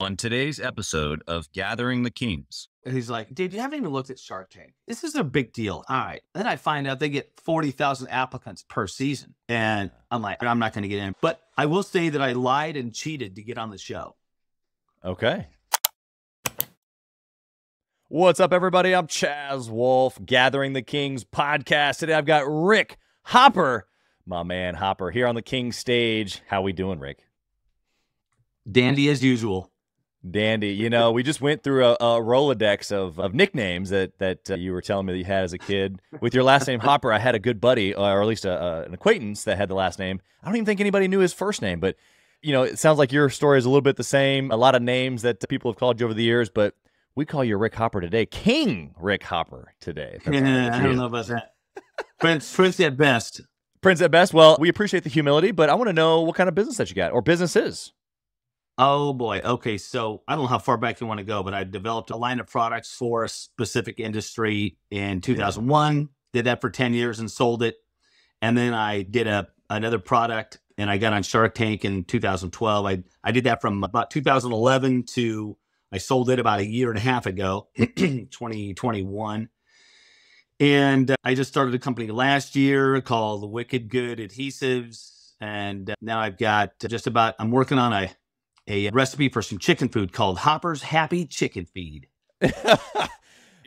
On today's episode of Gathering the Kings. He's like, dude, you haven't even looked at Shark Tank. This is a big deal. All right. Then I find out they get 40,000 applicants per season. And I'm like, I'm not going to get in. But I will say that I lied and cheated to get on the show. Okay. What's up, everybody? I'm Chaz Wolf, Gathering the Kings podcast. Today I've got Rick Hopper, my man Hopper, here on the Kings stage. How we doing, Rick? Dandy as usual. Dandy. You know, we just went through a Rolodex of nicknames that you were telling me that you had as a kid. With your last name, Hopper, I had a good buddy, or at least an acquaintance that had the last name. I don't even think anybody knew his first name, but, you know, it sounds like your story is a little bit the same. A lot of names that people have called you over the years, but we call you Rick Hopper today. King Rick Hopper today. I don't know about that. Prince at best. Prince at best. Well, we appreciate the humility, but I want to know what kind of business that you got, or businesses. Oh, boy. Okay, so I don't know how far back you want to go, but I developed a line of products for a specific industry in 2001, did that for 10 years and sold it. And then I did another product, and I got on Shark Tank in 2012. I did that from about 2011 to I sold it about a year and a half ago, 2021. And I just started a company last year called Wicked Good Adhesives. And now I've got I'm working on a recipe for some chicken food called Hopper's Happy Chicken Feed.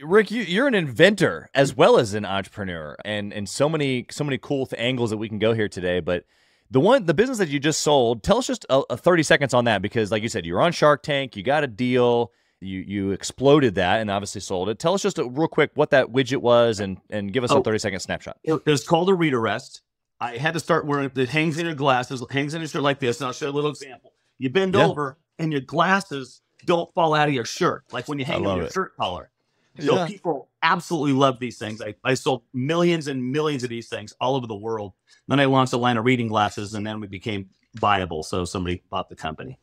Rick, you're an inventor as well as an entrepreneur, and so many cool angles that we can go here today. But the business that you just sold, tell us just a 30 seconds on that, because like you said, you're on Shark Tank, you got a deal, you exploded that and obviously sold it. Tell us just real quick what that widget was and give us a 30-second snapshot. It was called a reader rest. I had to start wearing it hangs in your glasses, hangs in your shirt like this, and I'll show you a little example. You bend over, and your glasses don't fall out of your shirt, like when you hang on your shirt collar. So people absolutely love these things. I sold millions and millions of these things all over the world. Then I launched a line of reading glasses, and then we became viable. So somebody bought the company.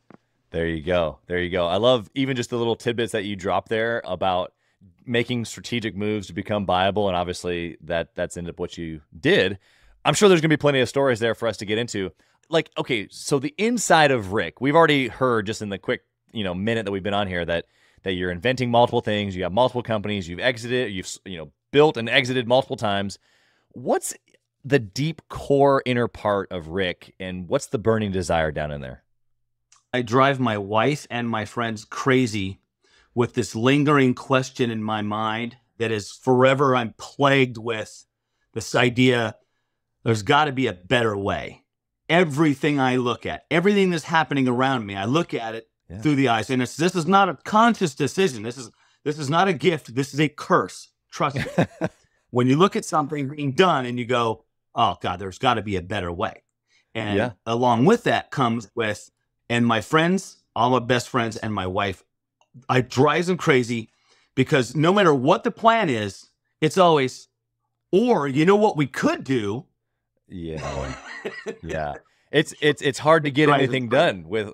There you go. There you go. I love even just the little tidbits that you drop there about making strategic moves to become viable, and obviously that's ended up what you did. I'm sure there's going to be plenty of stories there for us to get into. Like, okay, so the inside of Rick, we've already heard just in the quick, minute that we've been on here that you're inventing multiple things, you have multiple companies, you've built and exited multiple times. What's the deep core inner part of Rick, and what's the burning desire down in there? I drive my wife and my friends crazy with this lingering question in my mind that is forever I'm plagued with this idea there's got to be a better way. Everything I look at, everything that's happening around me, I look at it through the eyes. And this is not a conscious decision. This is not a gift. This is a curse. Trust me. When you look at something being done and you go, oh, God, there's got to be a better way. And along with that comes and my friends, all my best friends and my wife, I drive them crazy because no matter what the plan is, it's always, or you know what we could do? Yeah. Yeah. It's hard to get anything done with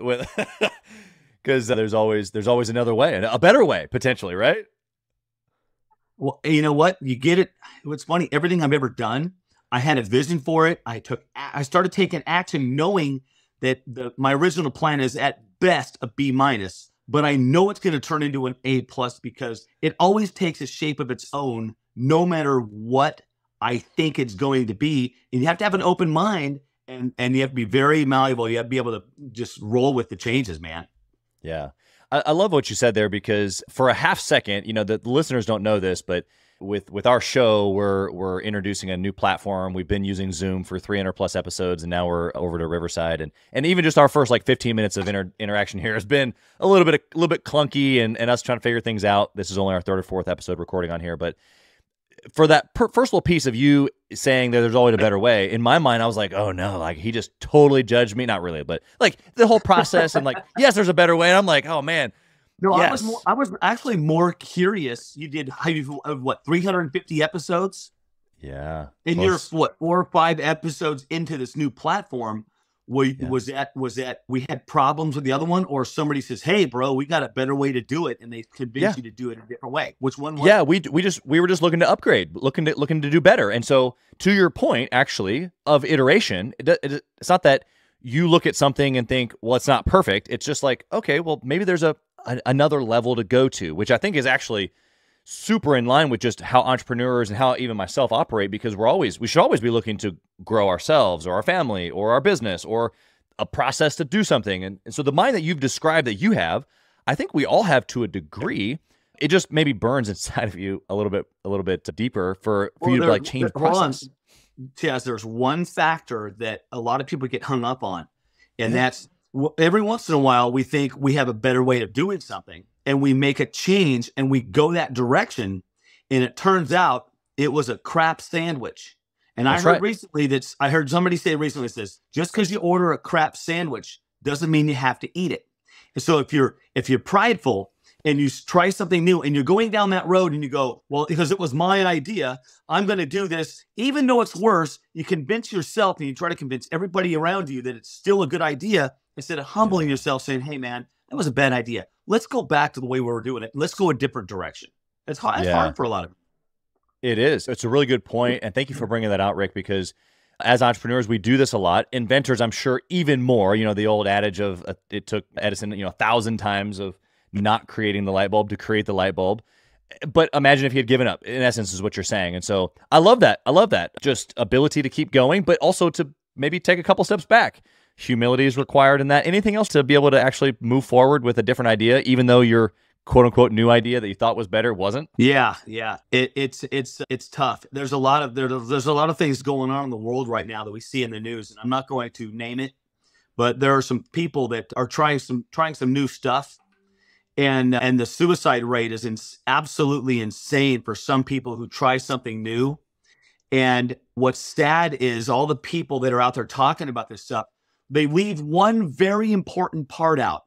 because there's always another way, and a better way potentially, right? Well, you know what? You get it. What's funny, everything I've ever done, I had a vision for it. I started taking action knowing that my original plan is at best a B-, but I know it's going to turn into an A+ because it always takes a shape of its own, no matter what I think it's going to be. And you have to have an open mind, and you have to be very malleable. You have to be able to just roll with the changes, man. Yeah. I love what you said there, because for a half second, the listeners don't know this, but with our show, we're introducing a new platform. We've been using Zoom for 300+ episodes, and now we're over to Riverside. And even just our first 15 minutes of interaction here has been a little bit clunky and us trying to figure things out. This is only our third or fourth episode recording on here, but for that first little piece of you saying that there's always a better way, in my mind, I was like, oh no, he just totally judged me. Not really, but the whole process and yes, there's a better way. And I'm like, oh man. No, yes. I was actually more curious. You did what, 350 episodes? Yeah. And you're what, 4 or 5 episodes into this new platform. Was that we had problems with the other one, or somebody says, "Hey, bro, we got a better way to do it," and they convince you to do it a different way? Which one was? Yeah, we were just looking to upgrade, looking to do better. And so, to your point, actually, of iteration, it's not that you look at something and think, well, it's not perfect. It's just like, okay, well, maybe there's another level to go to, which I think is actually super in line with just how entrepreneurs and how even myself operate, because we should always be looking to grow ourselves or our family or our business or a process to do something. And so the mind that you've described that you have, I think we all have to a degree. It just maybe burns inside of you a little bit deeper for you to like change the process. Yes, there's one factor that a lot of people get hung up on, and that's every once in a while we think we have a better way of doing something, and we make a change and we go that direction, and it turns out it was a crap sandwich. And I heard somebody say recently, says, just because you order a crap sandwich doesn't mean you have to eat it. And so if you're prideful and you try something new and you're going down that road and you go, well, because it was my idea, I'm going to do this, even though it's worse, you convince yourself and you try to convince everybody around you that it's still a good idea, instead of humbling yourself saying, hey man, that was a bad idea. Let's go back to the way we were doing it. Let's go a different direction. It's hard for a lot of people. It is. It's a really good point. And thank you for bringing that out, Rick, because as entrepreneurs, we do this a lot. Inventors, I'm sure even more, the old adage of it took Edison, 1,000 times of not creating the light bulb to create the light bulb. But imagine if he had given up, in essence, is what you're saying. And so I love that. Just ability to keep going, but also to maybe take a couple steps back. Humility is required in that. Anything else to be able to actually move forward with a different idea, even though your quote unquote new idea that you thought was better wasn't? Yeah. It's tough. There's a lot of things going on in the world right now that we see in the news, and I'm not going to name it, but there are some people that are trying some new stuff. And the suicide rate is absolutely insane for some people who try something new. And what's sad is all the people that are out there talking about this stuff, they leave one very important part out.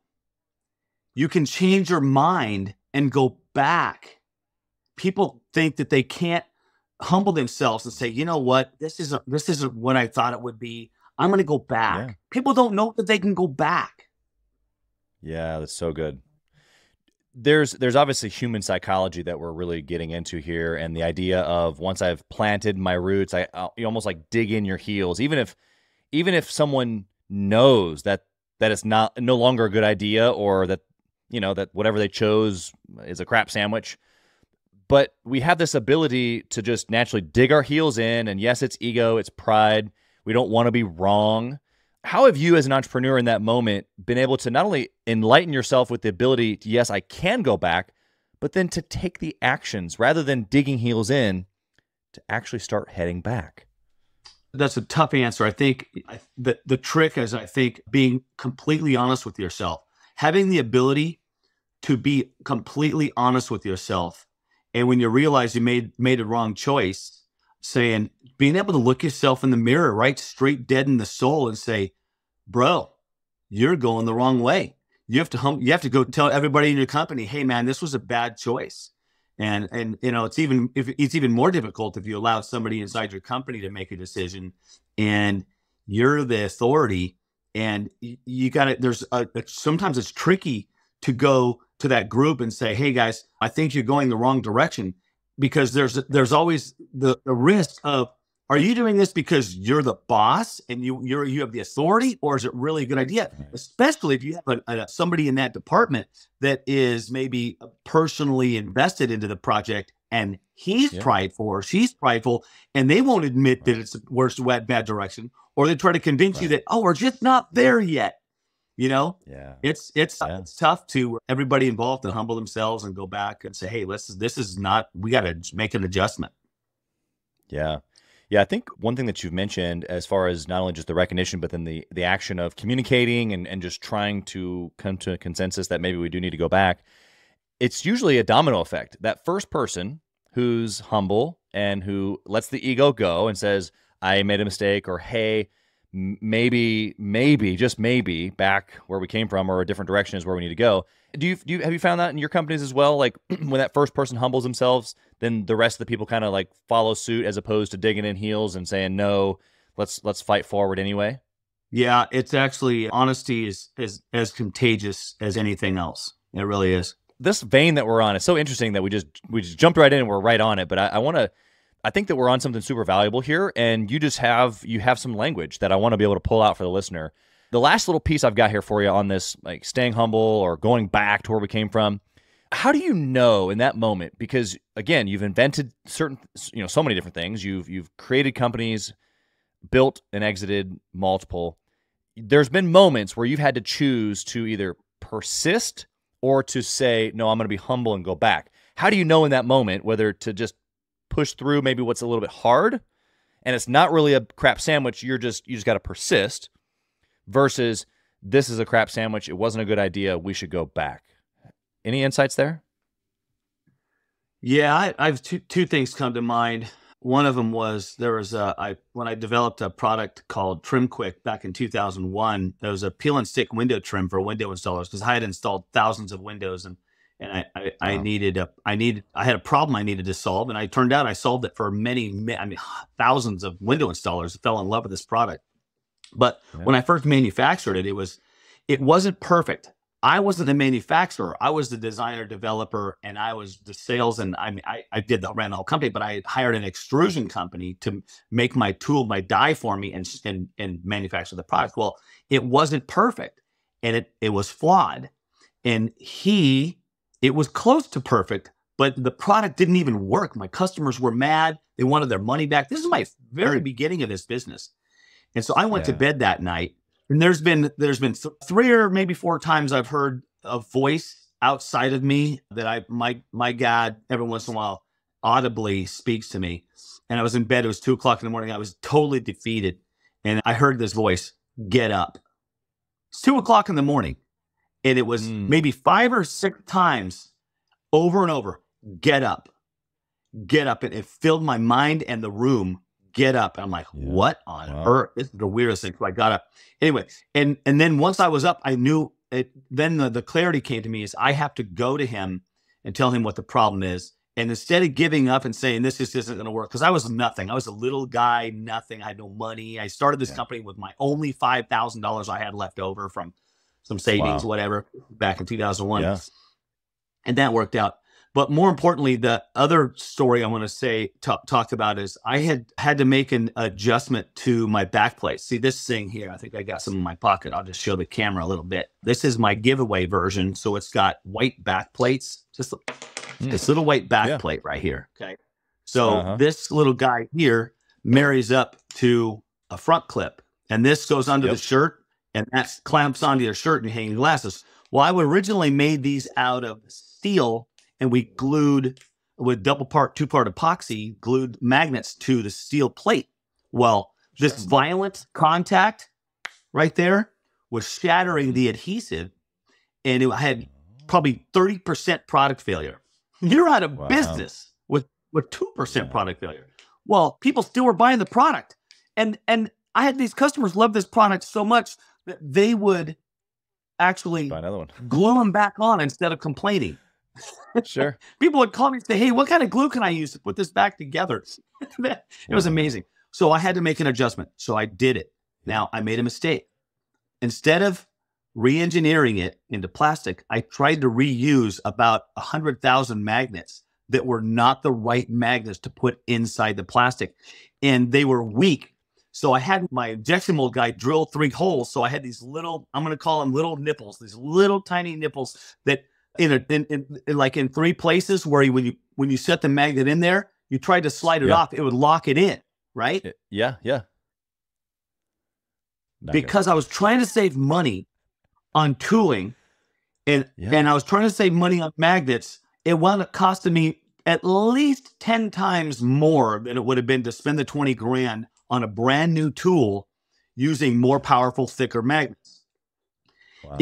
You can change your mind and go back. People think that they can't humble themselves and say, you know what, this isn't what I thought it would be. I'm going to go back. Yeah. People don't know that they can go back. Yeah, that's so good. There's obviously human psychology that we're really getting into here, and the idea of once I've planted my roots, you almost like dig in your heels, even if someone knows that it's no longer a good idea, or that that whatever they chose is a crap sandwich. But we have this ability to just naturally dig our heels in, and yes, it's ego, it's pride. We don't want to be wrong. How have you as an entrepreneur in that moment been able to not only enlighten yourself with the ability to, yes, I can go back, but then to take the actions rather than digging heels in to actually start heading back? That's a tough answer. I think the trick is, being completely honest with yourself, having the ability to be completely honest with yourself. And when you realize you made a wrong choice, being able to look yourself in the mirror, right straight dead in the soul, and say, bro, you're going the wrong way. You have to go tell everybody in your company, hey man, this was a bad choice. And it's even more difficult if you allow somebody inside your company to make a decision and you're the authority, and you got to, sometimes it's tricky to go to that group and say, hey guys, I think you're going the wrong direction, because there's always the risk of, are you doing this because you're the boss and you have the authority, or is it really a good idea? Especially if you have somebody in that department that is maybe personally invested into the project, and he's prideful or she's prideful, and they won't admit that it's worse, bad direction, or they try to convince you that, oh, we're just not there yet. It's tough to everybody involved to humble themselves and go back and say, hey, this is not, we got to make an adjustment. Yeah. Yeah, I think one thing that you've mentioned, as far as not only just the recognition, but then the action of communicating and just trying to come to a consensus that maybe we do need to go back, it's usually a domino effect. That first person who's humble and who lets the ego go and says, I made a mistake, or hey, maybe, just maybe back where we came from or a different direction is where we need to go. Have you found that in your companies as well? Like when that first person humbles themselves, then the rest of the people kind of like follow suit, as opposed to digging in heels and saying, no, let's fight forward anyway. Yeah, it's actually, honesty is as contagious as anything else. It really is. This vein that we're on, it's so interesting that we just jumped right in and we're right on it. But I think that we're on something super valuable here, and you have some language that I want to be able to pull out for the listener. The last little piece I've got here for you on this, like staying humble or going back to where we came from. How do you know in that moment? Because again, you've invented certain, so many different things. You've created companies, built and exited multiple. There's been moments where you've had to choose to either persist or to say, no, I'm going to be humble and go back. How do you know in that moment whether to just push through maybe what's a little bit hard and it's not really a crap sandwich, you just got to persist, versus this is a crap sandwich, it wasn't a good idea, we should go back? Any insights there? Yeah, I've two things come to mind. One of them was when I developed a product called TrimQuick back in 2001. There was a peel and stick window trim for window installers because I had installed thousands of windows and I had a problem I needed to solve, and I turned out I solved it for thousands of window installers fell in love with this product. But when I first manufactured it, it wasn't perfect. I wasn't the manufacturer. I was the designer, developer, and I was the sales. And I ran the whole company, but I hired an extrusion company to make my die for me and manufacture the product. Well, it wasn't perfect, and it was flawed. And it was close to perfect, but the product didn't even work. My customers were mad. They wanted their money back. This is my very beginning of this business. And so I went to bed that night. And there's been 3 or maybe 4 times I've heard a voice outside of me that my God every once in a while audibly speaks to me. And I was in bed. It was 2 o'clock in the morning. I was totally defeated. And I heard this voice, get up. It's 2 o'clock in the morning. And it was maybe 5 or 6 times over and over, get up, get up. And it filled my mind and the room. Get up. And I'm like, what on earth? This is the weirdest thing. So I got up. Anyway, and then once I was up, I knew it. Then the clarity came to me is I have to go to him and tell him what the problem is. And instead of giving up and saying this just isn't going to work, because I was nothing. I was a little guy, nothing. I had no money. I started this company with my only $5,000 I had left over from some savings, whatever, back in 2001. Yeah. And that worked out. But more importantly, the other story I want to talk about is I had to make an adjustment to my backplate. See this thing here? I think I got some in my pocket. I'll just show the camera a little bit. This is my giveaway version. So it's got white backplates, just this little white backplate right here. Okay. So this little guy here marries up to a front clip, and this goes under the shirt, and that clamps onto your shirt and hanging glasses. Well, I originally made these out of steel, and we glued with two-part epoxy, glued magnets to the steel plate. Well, this violent contact right there was shattering the adhesive, and it had probably 30% product failure. You're out of business with 2% product failure. Well, people still were buying the product. And I had these customers love this product so much that they would actually buy another one, glue them back on instead of complaining. Sure. People would call me and say, hey, what kind of glue can I use to put this back together? It was amazing. So I had to make an adjustment. So I did it. Now, I made a mistake. Instead of re-engineering it into plastic, I tried to reuse about 100,000 magnets that were not the right magnets to put inside the plastic. And they were weak. So I had my injection mold guy drill 3 holes. So I had these little, I'm going to call them little nipples, these little tiny nipples that in 3 places where when you set the magnet in there, you tried to slide it off, it would lock it in, right? Yeah. Because I was trying to save money on tooling and I was trying to save money on magnets, it wound up costing me at least 10 times more than it would have been to spend the 20 grand on a brand new tool using more powerful, thicker magnets. Wow.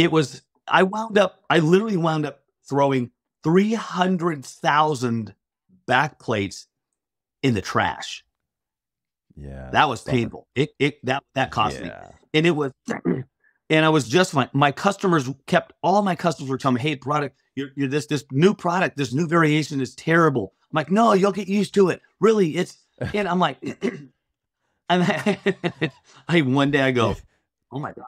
I literally wound up throwing 300,000 backplates in the trash. Yeah. That was painful. That cost me. And it was, and I was just fine. All my customers were telling me, hey, product, you're this new product, this new variation is terrible. I'm like, no, you'll get used to it. Really, and I'm like, one day I go, oh my gosh,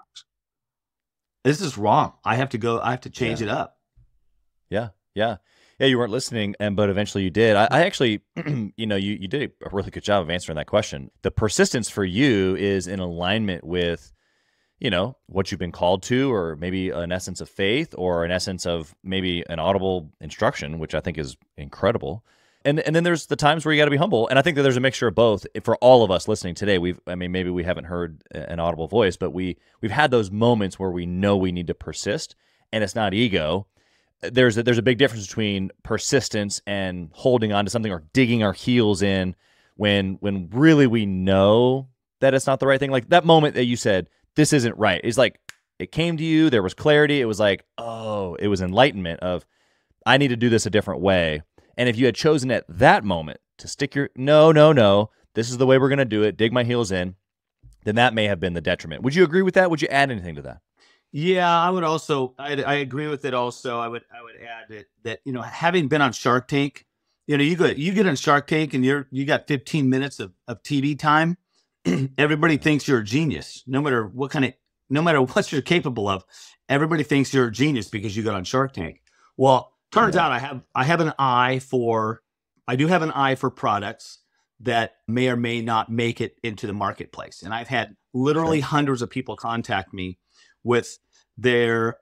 this is wrong. I have to change it up. Yeah. You weren't listening, but eventually you did. I actually, you did a really good job of answering that question. The persistence for you is in alignment with what you've been called to, or maybe an essence of faith, or an essence of maybe an audible instruction, which I think is incredible. And then there's the times where you got to be humble. And I think that there's a mixture of both for all of us listening today. Maybe we haven't heard an audible voice, but we've had those moments where we know we need to persist, and it's not ego. There's a big difference between persistence and holding on to something or digging our heels in when really we know that it's not the right thing. Like that moment that you said, this isn't right. It's like, it came to you, there was clarity. It was like, oh, it was enlightenment of, I need to do this a different way. And if you had chosen at that moment to stick your, no, this is the way we're going to do it, dig my heels in, then that may have been the detriment. Would you agree with that? Would you add anything to that? Yeah, I would also, I agree with it also. I would add that, having been on Shark Tank, you get on Shark Tank and you got 15 minutes of TV time. Everybody thinks you're a genius, no matter what you're capable of. Everybody thinks you're a genius because you got on Shark Tank. Well, turns out I do have an eye for products that may or may not make it into the marketplace. And I've had literally hundreds of people contact me with their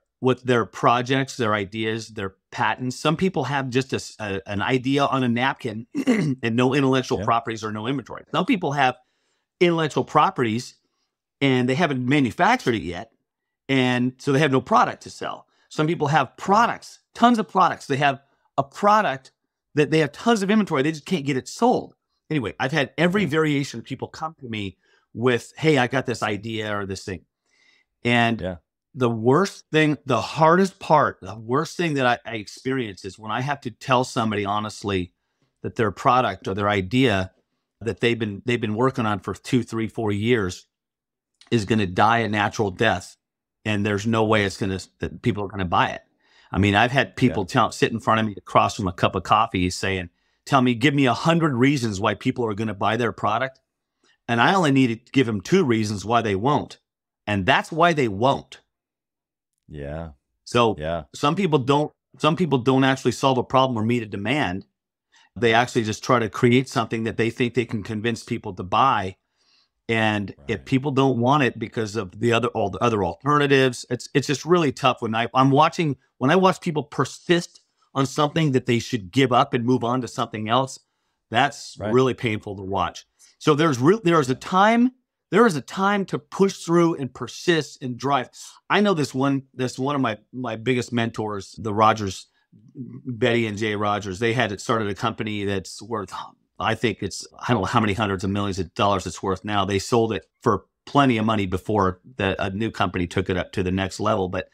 projects, their ideas, their patents. Some people have just an idea on a napkin and no intellectual properties or no inventory. Some people have intellectual properties and they haven't manufactured it yet, and so they have no product to sell. Some people have products, tons of products. They have a product that they have tons of inventory, they just can't get it sold. Anyway, I've had every variation of people come to me with, hey, I got this idea or this thing. And the worst thing that I experience is when I have to tell somebody honestly that their product or their idea that they've been working on for 2, 3, 4 years is going to die a natural death, and there's no way that people are going to buy it. I mean, I've had people sit in front of me across from a cup of coffee saying, give me 100 reasons why people are going to buy their product. And I only need to give them 2 reasons why they won't. And that's why they won't. Yeah. So some people don't actually solve a problem or meet a demand. They actually just try to create something that they think they can convince people to buy. And if people don't want it because of all the other alternatives, it's just really tough when I watch people persist on something that they should give up and move on to something else. That's really painful to watch. So there is a time to push through and persist and drive. I know this one of my biggest mentors, the Rogers, Betty and Jay Rogers. They had started a company that's worth, I don't know how many hundreds of millions of dollars it's worth now. They sold it for plenty of money before a new company took it up to the next level. But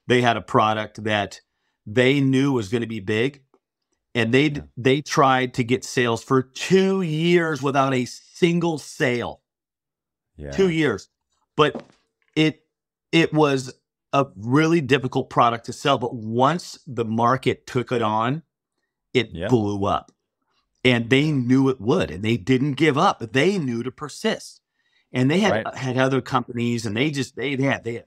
they had a product that they knew was going to be big, and they tried to get sales for 2 years without a single sale. 2 years. But it was a really difficult product to sell. But once the market took it on, it blew up. And they knew it would, and they didn't give up. They knew to persist. And they had other companies, and they do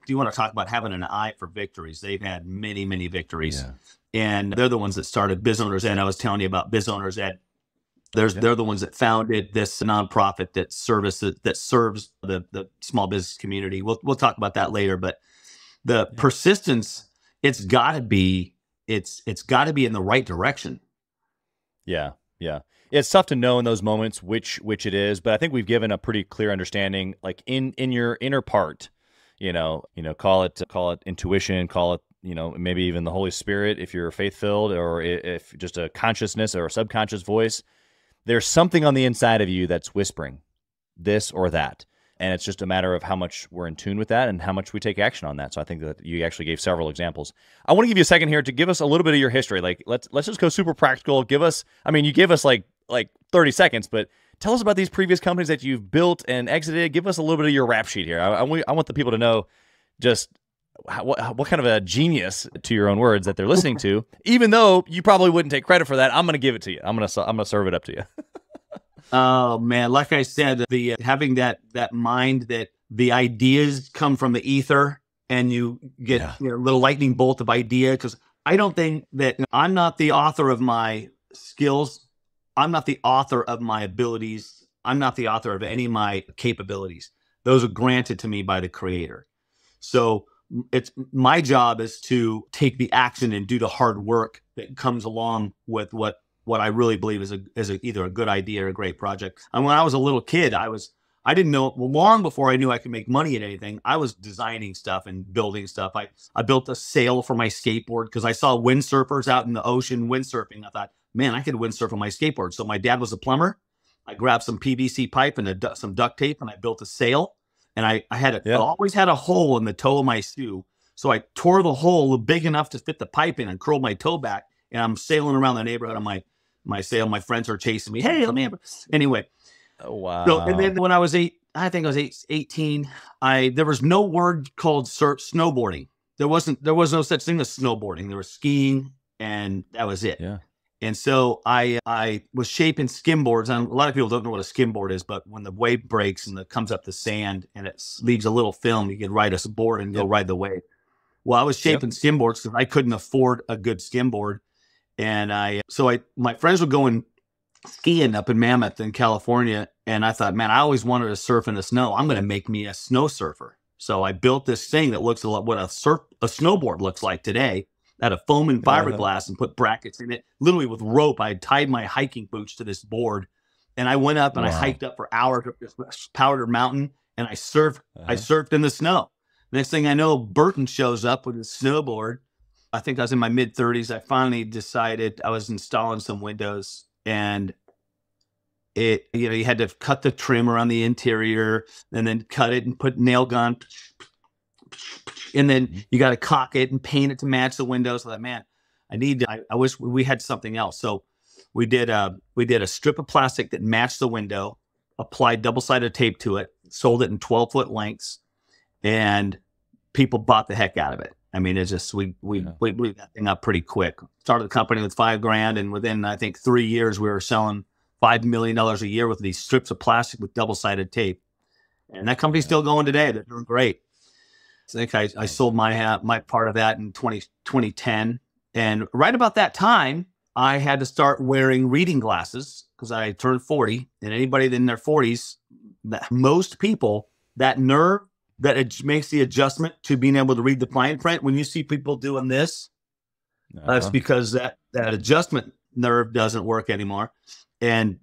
you want to talk about having an eye for victories? They've had many, many victories. Yeah. And they're the ones that started Biz Owners Ed. I was telling you about Biz Owners Ed. They're the ones that founded this nonprofit that serves the small business community. We'll talk about that later. But the persistence, it's got to be in the right direction. Yeah. Yeah. It's tough to know in those moments which it is, but I think we've given a pretty clear understanding, like in your inner part, call it intuition, call it, maybe even the Holy Spirit, if you're faith-filled, or if just a consciousness or a subconscious voice. There's something on the inside of you that's whispering this or that. And it's just a matter of how much we're in tune with that and how much we take action on that. So I think that you actually gave several examples. I want to give you a second here to give us a little bit of your history. Like let's just go super practical. You gave us like 30 seconds, but tell us about these previous companies that you've built and exited. Give us a little bit of your rap sheet here. I want the people to know just what kind of a genius, to your own words, that they're listening to. Even though you probably wouldn't take credit for that, I'm going to give it to you. I'm going to serve it up to you. Oh man, like I said, having that mind that the ideas come from the ether, and you get a little lightning bolt of idea. Because I don't think that I'm not the author of my skills. I'm not the author of my abilities. I'm not the author of any of my capabilities. Those are granted to me by the Creator. So it's my job is to take the action and do the hard work that comes along with what I really believe is either a good idea or a great project. And when I was a little kid, I didn't know, long before I knew I could make money at anything, I was designing stuff and building stuff. I built a sail for my skateboard because I saw windsurfers out in the ocean windsurfing. I thought, man, I could windsurf on my skateboard. So my dad was a plumber. I grabbed some PVC pipe and some duct tape, and I built a sail. And I always had a hole in the toe of my shoe. So I tore the hole big enough to fit the pipe in and curled my toe back. And I'm sailing around the neighborhood on my sail. My friends are chasing me. Hey, let me have it. Anyway. Oh, wow. So, and then when I was 18, there was no word called snowboarding. There was no such thing as snowboarding. There was skiing, and that was it. Yeah. And so I was shaping skimboards. And a lot of people don't know what a skimboard is, but when the wave breaks and it comes up the sand and it leaves a little film, you can ride a board and go ride the wave. Well, I was shaping skimboards because I couldn't afford a good skimboard. And my friends were going skiing up in Mammoth in California. And I thought, man, I always wanted to surf in the snow. I'm going to make me a snow surfer. So I built this thing that looks a lot what a snowboard looks like today, out of foam and fiberglass, and put brackets in it. Literally with rope, I tied my hiking boots to this board, and I went up and I hiked up for hours up this Powder Mountain, and I surfed. I surfed in the snow. Next thing I know, Burton shows up with his snowboard. I think I was in my mid-30s. I finally decided I was installing some windows, and you had to cut the trim around the interior, and then cut it and put nail gun. And then you got to caulk it and paint it to match the windows. I thought, man, I wish we had something else. So we did a strip of plastic that matched the window, applied double-sided tape to it, sold it in 12-foot lengths, and people bought the heck out of it. I mean, it's just, we blew that thing up pretty quick. Started the company with $5,000, and within, I think, 3 years, we were selling $5 million a year with these strips of plastic with double-sided tape. And that company's still going today. They're doing great. I think I sold my part of that in 2010. And right about that time, I had to start wearing reading glasses because I turned 40. And anybody in their 40s, most people, that nerve that it makes the adjustment to being able to read the fine print, when you see people doing this, that's because that adjustment nerve doesn't work anymore. And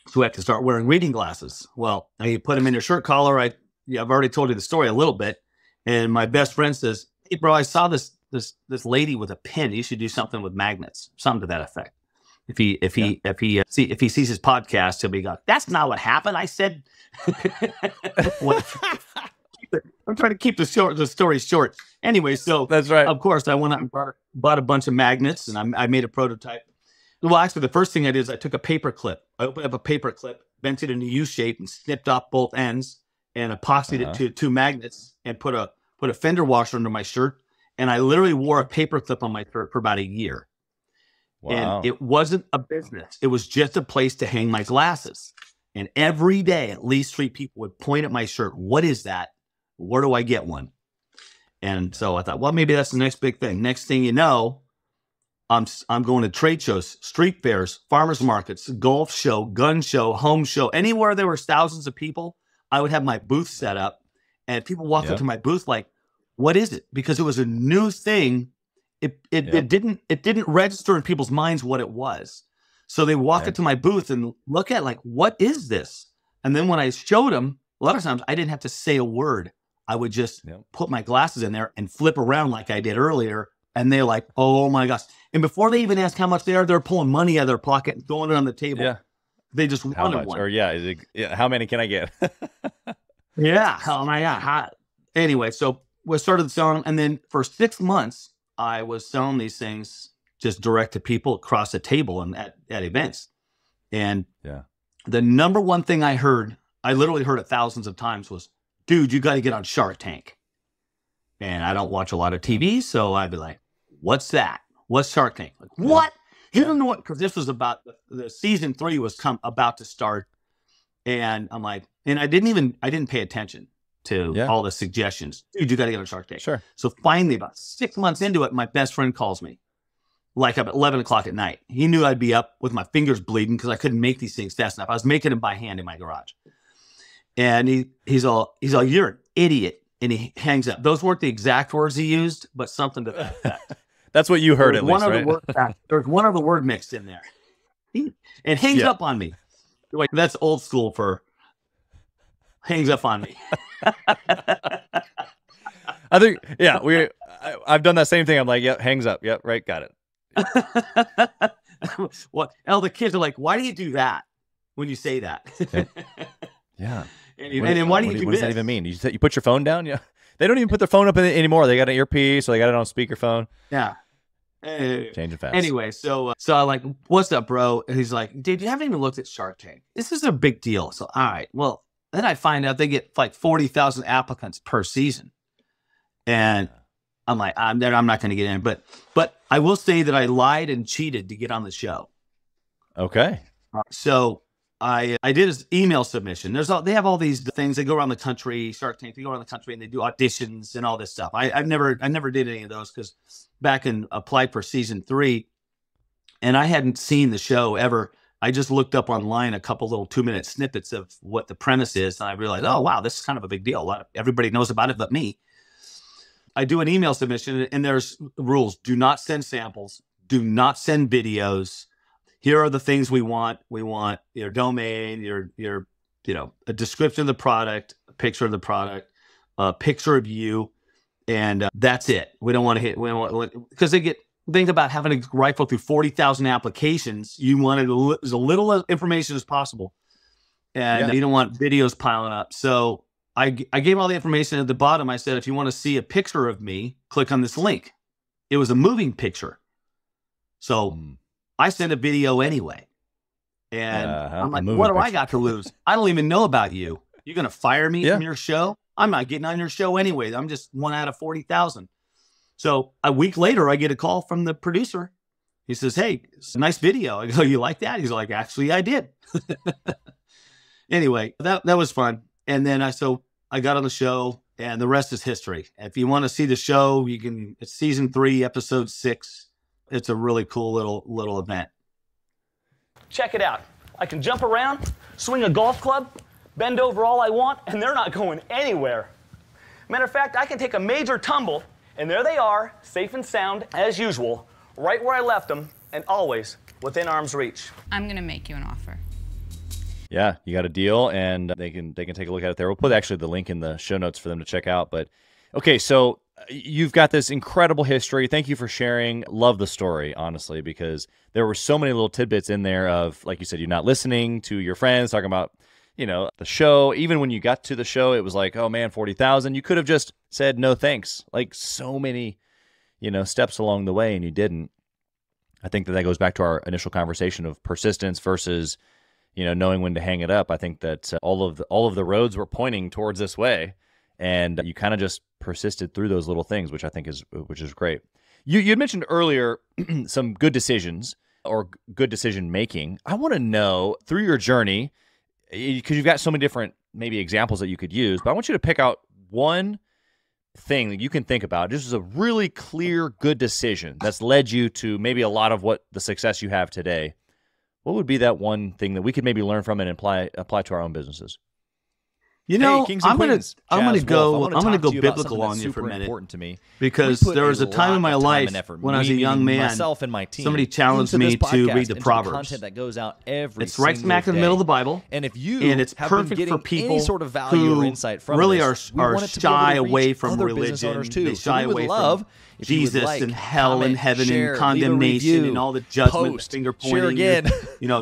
so I had to start wearing reading glasses. Well, now you put them in your shirt collar. I've already told you the story a little bit. And my best friend says, "Hey, bro, I saw this lady with a pin. You should do something with magnets, something to that effect." If he sees his podcast, he'll be like, "That's not what happened. I said." I'm trying to keep the story short. Anyway, so that's right. Of course, I went out and bought a bunch of magnets, and I made a prototype. Well, actually, the first thing I did is I took a paper clip. I opened up a paper clip, bent it in a U shape, and snipped off both ends, and epoxied it to 2 magnets, and put a fender washer under my shirt. And I literally wore a paper clip on my shirt for about a year. Wow. And it wasn't a business. It was just a place to hang my glasses. And every day, at least 3 people would point at my shirt. "What is that? Where do I get one?" And so I thought, well, maybe that's the next big thing. Next thing you know, I'm going to trade shows, street fairs, farmers markets, golf show, gun show, home show. Anywhere there were thousands of people, I would have my booth set up, and people walked up to my booth like, "What is it?" Because it was a new thing. It didn't register in people's minds what it was. So they walk up to my booth and look at like, "What is this?" And then when I showed them, a lot of times I didn't have to say a word. I would just put my glasses in there and flip around like I did earlier. And they're like, "Oh my gosh." And before they even ask how much they are, they're pulling money out of their pocket and throwing it on the table. Yeah. They just wanted one. Or how many can I get? Yeah. Oh my God. Anyway, so we started selling them. And then for 6 months, I was selling these things just direct to people across the table and at events. And the number one thing I heard, I literally heard it thousands of times, was, "Dude, you got to get on Shark Tank." And I don't watch a lot of TV, so I'd be like, "What's that? What's Shark Tank?" Like, what? You don't know what? Because this was about the season 3 was about to start. And I'm like, and I didn't pay attention to all the suggestions. "Dude, you got to get on Shark Tank." Sure. So finally, about 6 months into it, my best friend calls me, like up at 11 o'clock at night. He knew I'd be up with my fingers bleeding because I couldn't make these things fast enough. I was making them by hand in my garage. And he's all, "You're an idiot. and he hangs up. Those weren't the exact words he used, but something to that effect. That's what you heard at least, right? There's one other word mixed in there. And hangs up on me. Like, that's old school for hangs up on me. I think, yeah, I've done that same thing. I'm like, yep, hangs up. Yep, right, got it. Well, the kids are like, why do you do that when you say that? Yeah. And then why do you do this? What does that even mean? You put your phone down? Yeah. They don't even put their phone up anymore. They got an earpiece, or they got it on speakerphone. Yeah. Changing fast. Anyway, so I'm like, what's up, bro? And he's like, dude, you haven't even looked at Shark Tank. This is a big deal. So, all right. Well, then I find out they get like 40,000 applicants per season. And I'm like, I'm not going to get in. But I will say that I lied and cheated to get on the show. Okay. So I did his email submission. They have all these things. They go around the country, Shark Tank. They go around the country and they do auditions and all this stuff. I never did any of those because back in applied for season 3, and I hadn't seen the show ever. I just looked up online a couple little 2-minute snippets of what the premise is, and I realized, oh wow, this is kind of a big deal. Everybody knows about it but me. I do an email submission, and there's rules: do not send samples, do not send videos. Here are the things we want. We want your domain, your a description of the product, a picture of the product, a picture of you, and that's it. We don't want to hit. We don't want, because think about having to rifle through 40,000 applications. You wanted as little information as possible, and you don't want videos piling up. So I gave all the information at the bottom. I said, if you want to see a picture of me, click on this link. It was a moving picture, so. I sent a video anyway. And I'm like, what do I got to lose? I don't even know about you. You're going to fire me from your show? I'm not getting on your show anyway. I'm just 1 out of 40,000. So a week later, I get a call from the producer. He says, hey, it's a nice video. I go, you like that? He's like, actually, I did. Anyway, that was fun. And then I got on the show, and the rest is history. If you want to see the show, it's season 3, episode 6. It's a really cool little event. Check it out. I can jump around, swing a golf club, bend over all I want, and they're not going anywhere. Matter of fact, I can take a major tumble, and there they are, safe and sound, as usual, right where I left them, and always within arm's reach. I'm going to make you an offer. Yeah, you got a deal, and they can take a look at it there. We'll put actually the link in the show notes for them to check out. But okay, so you've got this incredible history. Thank you for sharing. Love the story, honestly, because there were so many little tidbits in there of, like you said, you're not listening to your friends, talking about, the show. Even when you got to the show, it was like, oh man, 40,000. You could have just said no thanks. Like so many, steps along the way, and you didn't. I think that goes back to our initial conversation of persistence versus, knowing when to hang it up. I think that all of the roads were pointing towards this way. And you kind of just persisted through those little things, which I think is great. You had mentioned earlier some good decisions or good decision making. I want to know through your journey, because you've got so many different maybe examples that you could use, but I want you to pick out one thing that you can think about. This is a really clear, good decision that's led you to maybe a lot of what the success you have today. What would be that one thing that we could maybe learn from and apply to our own businesses? I'm gonna go biblical on you for a minute. Important to me, because there was a time in my life when I was a young man. Myself and my team, somebody challenged me to read the Proverbs. Content that goes out every it's right smack in the middle of the Bible, and if it's perfect for people sort of value who or insight from really this, are shy away from religion. They shy away from Jesus and hell and heaven and condemnation and all the judgment, finger pointing. Share again.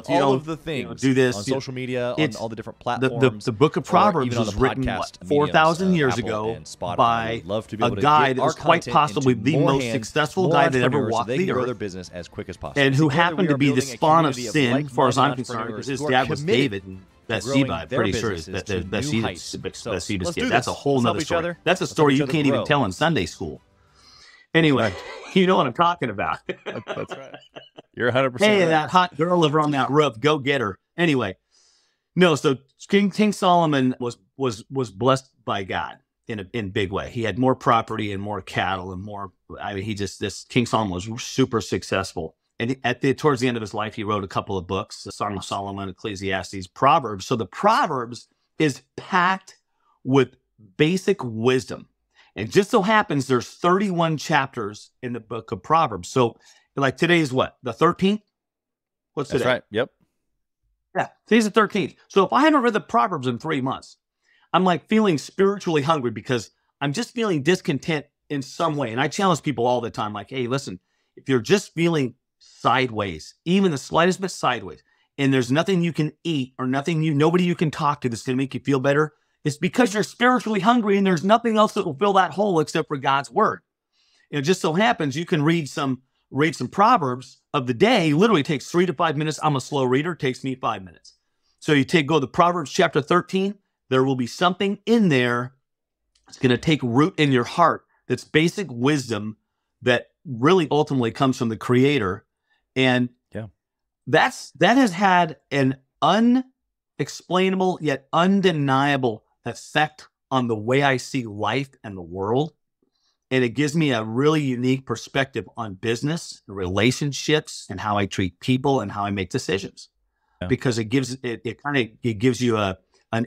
All of the things. Do this on social media, on all the different platforms. The book of Proverbs was written 4,000 years ago by a guy that was quite possibly the most successful guy that ever walked the earth, business as quick as possible, and who happened to be the spawn of sin, as far as I'm concerned, because his dad was David. And Bathsheba, I'm pretty sure is Bathsheba's kid. That's a whole nother story. That's a story you can't even tell in Sunday school. Anyway, you know what I'm talking about. That's right. You're 100%. Hey, right. That hot girl over on that roof, go get her. Anyway, no. So King Solomon was blessed by God in a big way. He had more property and more cattle and more. I mean, King Solomon was super successful. And towards the end of his life, he wrote a couple of books: the Song of Solomon, Ecclesiastes, Proverbs. So the Proverbs is packed with basic wisdom. And just so happens there's 31 chapters in the book of Proverbs. So like today is what? The 13th? What's today? That's right. Yep. Yeah, today's the 13th. So if I haven't read the Proverbs in 3 months, I'm like feeling spiritually hungry because I'm just feeling discontent in some way. And I challenge people all the time, like, hey, listen, if you're just feeling sideways, even the slightest bit sideways, and there's nothing you can eat or nobody you can talk to that's going to make you feel better, it's because you're spiritually hungry and there's nothing else that will fill that hole except for God's word. And it just so happens you can read some Proverbs of the day. It literally takes 3 to 5 minutes. I'm a slow reader. It takes me 5 minutes. So go to Proverbs chapter 13. There will be something in there that's going to take root in your heart. That's basic wisdom that really ultimately comes from the Creator. And that has had an unexplainable yet undeniable effect on the way I see life and the world. And it gives me a really unique perspective on business, relationships, and how I treat people and how I make decisions. Yeah. Because it gives you an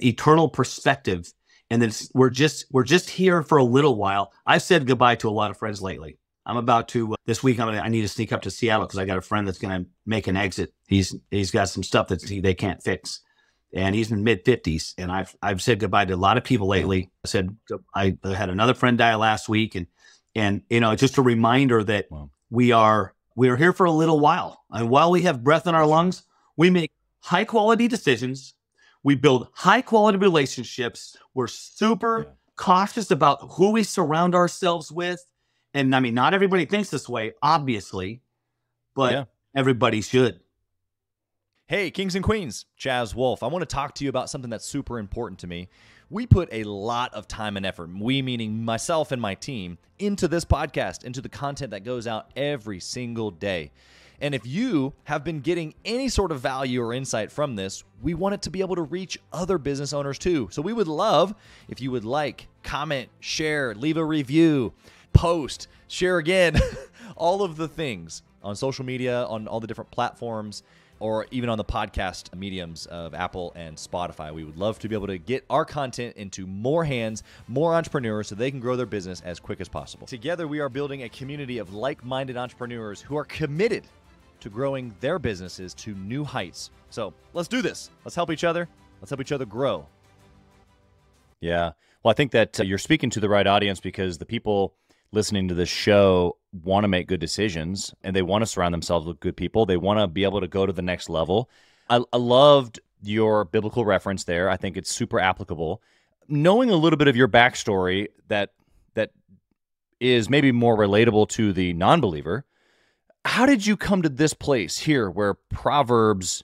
eternal perspective. And then we're just here for a little while. I've said goodbye to a lot of friends lately. I'm about to this week. I need to sneak up to Seattle because I got a friend that's going to make an exit. He's got some stuff that they can't fix, and he's in mid-50s. And I've said goodbye to a lot of people lately. I had another friend die last week, and it's just a reminder that we are here for a little while. And while we have breath in our lungs, we make high quality decisions. We build high quality relationships. We're super cautious about who we surround ourselves with. And I mean, not everybody thinks this way, obviously, but everybody should. Hey, Kings and Queens, Chaz Wolfe. I want to talk to you about something that's super important to me. We put a lot of time and effort, we meaning myself and my team, into this podcast, into the content that goes out every single day. And if you have been getting any sort of value or insight from this, we want it to be able to reach other business owners too. So we would love if you would like, comment, share, leave a review, post, share again, all of the things on social media, on all the different platforms, or even on the podcast mediums of Apple and Spotify. We would love to be able to get our content into more hands, more entrepreneurs, so they can grow their business as quick as possible. Together, we are building a community of like-minded entrepreneurs who are committed to growing their businesses to new heights. So let's do this. Let's help each other. Let's help each other grow. Yeah. Well, I think that you're speaking to the right audience because the people listening to this show want to make good decisions and they want to surround themselves with good people. They want to be able to go to the next level. I loved your biblical reference there. I think it's super applicable. Knowing a little bit of your backstory that is maybe more relatable to the non-believer, how did you come to this place here where Proverbs